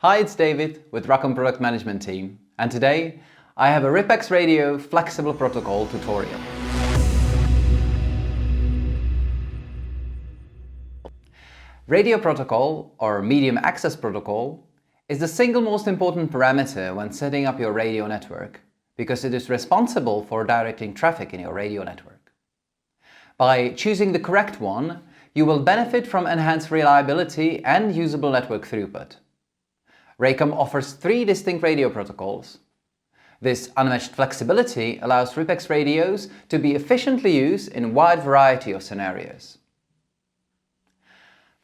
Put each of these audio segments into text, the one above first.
Hi, it's David with Racom Product Management Team, and today I have a RIPEX Radio Flexible Protocol tutorial. Radio protocol, or medium access protocol, is the single most important parameter when setting up your radio network, because it is responsible for directing traffic in your radio network. By choosing the correct one, you will benefit from enhanced reliability and usable network throughput. Racom offers 3 distinct radio protocols. This unmatched flexibility allows RIPEX radios to be efficiently used in a wide variety of scenarios.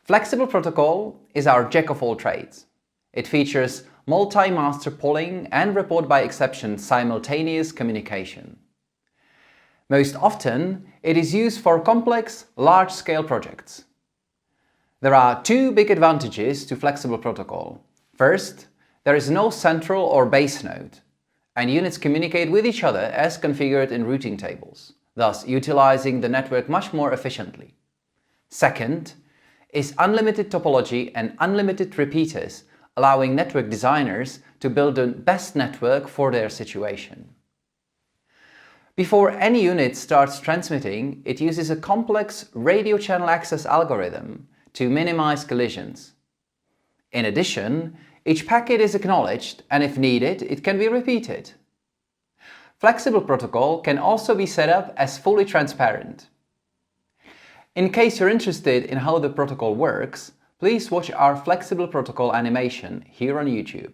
Flexible protocol is our jack of all trades. It features multi-master polling and report by exception simultaneous communication. Most often, it is used for complex, large-scale projects. There are 2 big advantages to flexible protocol. First, there is no central or base node, and units communicate with each other as configured in routing tables, thus utilizing the network much more efficiently. Second, is unlimited topology and unlimited repeaters, allowing network designers to build the best network for their situation. Before any unit starts transmitting, it uses a complex radio channel access algorithm to minimize collisions. In addition, each packet is acknowledged, and if needed, it can be repeated. Flexible protocol can also be set up as fully transparent. In case you're interested in how the protocol works, please watch our flexible protocol animation here on YouTube.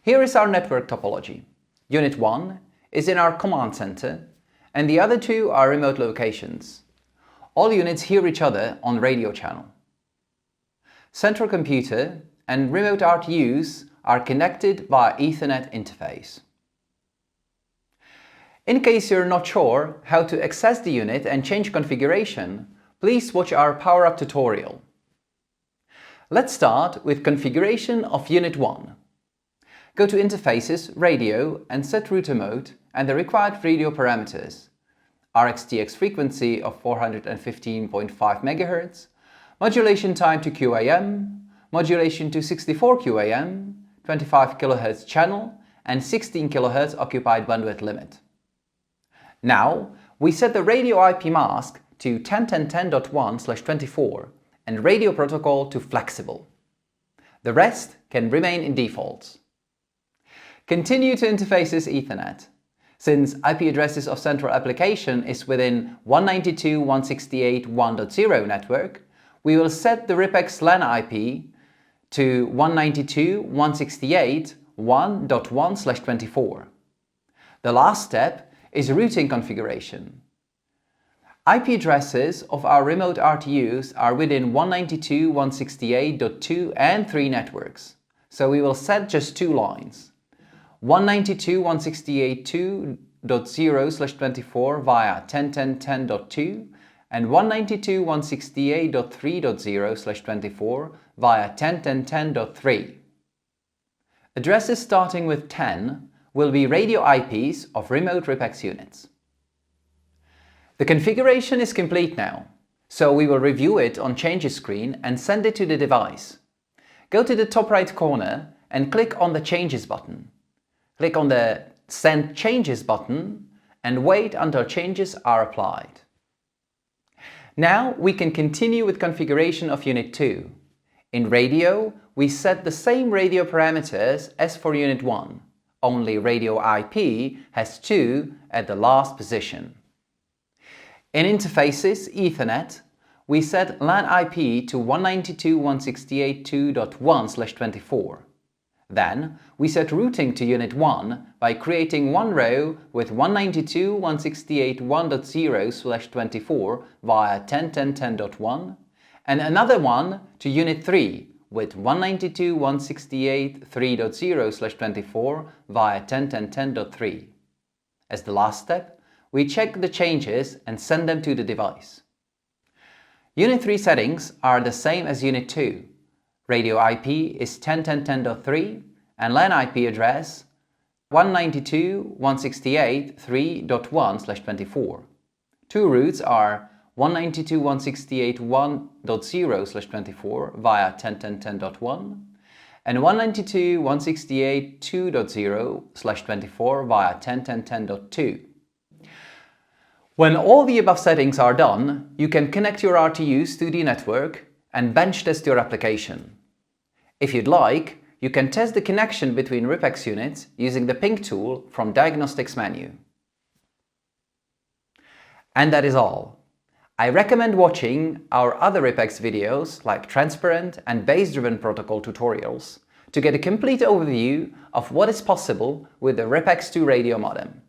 Here is our network topology. Unit 1 is in our command center, and the other 2 are remote locations. All units hear each other on radio channel. Central computer and remote RTUs are connected via Ethernet interface. In case you're not sure how to access the unit and change configuration, please watch our Power Up tutorial. Let's start with configuration of Unit 1. Go to Interfaces, Radio and set router mode and the required radio parameters: RxTX frequency of 415.5 MHz, modulation time to QAM, modulation to 64 QAM, 25 kHz channel and 16 kHz occupied bandwidth limit. Now, we set the radio IP mask to 10.10.10.1/24 and radio protocol to flexible. The rest can remain in defaults. Continue to interfaces Ethernet. Since IP addresses of central application is within 192.168.1.0 network, we will set the RIPEX LAN IP to 192.168.1.1/24. The last step is routing configuration. IP addresses of our remote RTUs are within 192.168.2 and 3 networks, so we will set just 2 lines. 192.168.2.0/24 via 10.10.10.2 and 192.168.3.0/24 via 10.10.10.3. Addresses starting with 10 will be radio IPs of remote RIPEX units. The configuration is complete now, so we will review it on Changes screen and send it to the device. Go to the top right corner and click on the Changes button. Click on the Send Changes button and wait until changes are applied. Now we can continue with configuration of Unit 2. In radio, we set the same radio parameters as for Unit 1, only radio IP has 2 at the last position. In interfaces Ethernet, we set LAN IP to 192.168.2.1/24. Then, we set routing to Unit 1 by creating one row with 192.168.1.0/24 via 10.10.10.1 and another one to Unit 3 with 192.168.3.0/24 via 10.10.10.3. As the last step, we check the changes and send them to the device. Unit 3 settings are the same as Unit 2. Radio IP is 10.10.10.3 and LAN IP address 192.168.3.1/24. 2 routes are 192.168.1.0/24 via 10.10.10.1 and 192.168.2.0/24 via 10.10.10.2. When all the above settings are done, you can connect your RTUs to the network and bench test your application. If you'd like, you can test the connection between RIPEX units using the ping tool from Diagnostics menu. And that is all. I recommend watching our other RIPEX videos like transparent and base-driven protocol tutorials to get a complete overview of what is possible with the RIPEX2 radio modem.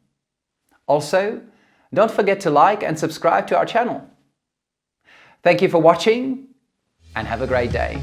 Also, don't forget to like and subscribe to our channel. Thank you for watching and have a great day.